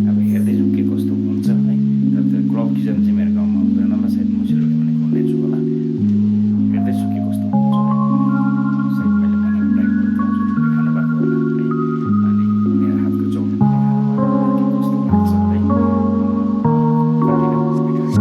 अब हेर्दै जाउँ के कस्तो हुन्छ है। तर त्यो क्लाउड किचन चाहिँ मेरो गाउँमा हुँदैन होला, सायद म सिलगढी भने खोल्नेछु होला। हेर्दैछु के कस्तो हुन्छ है। सायद मैले बनाएको टाइपको हजुरहरूले खानु भएको होला है। अनि मेरो हातको चाउमिन पनि खानु भएको होला, के कस्तो लाग्छ है। कन्टिन्यू भिडियो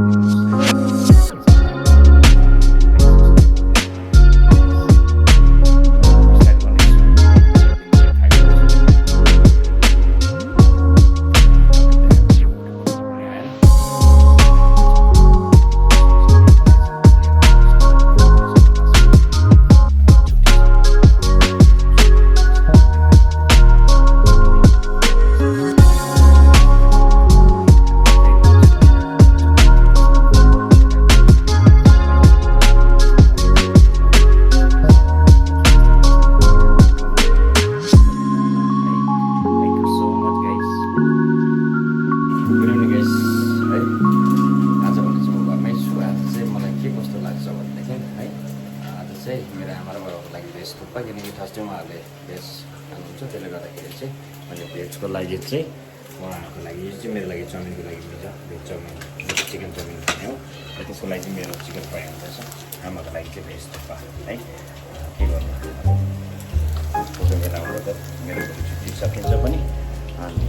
हेरिदिनुहोस् है। मेरो आमा र बाबाको लागि भेज थुक्पा, किनकि थर्सडे उहाँहरूले भेज खानुहुन्छ, त्यसले गर्दाखेरि चाहिँ मैले भेजको लागि चाहिँ उहाँहरूको लागि यो चाहिँ मेरो लागि चाउमिनको लागि हुन्छ, भेज चाउमिन चिकन चाउमिन खाने हो। र त्यसको लागि चाहिँ मेरो चिकन फ्राई हुँदैछ, आमाको लागि चाहिँ भेज थुक्पा है। के गर्नु कोही बेला आउँदा त मेरो छुट्टी सकिन्छ पनि। अनि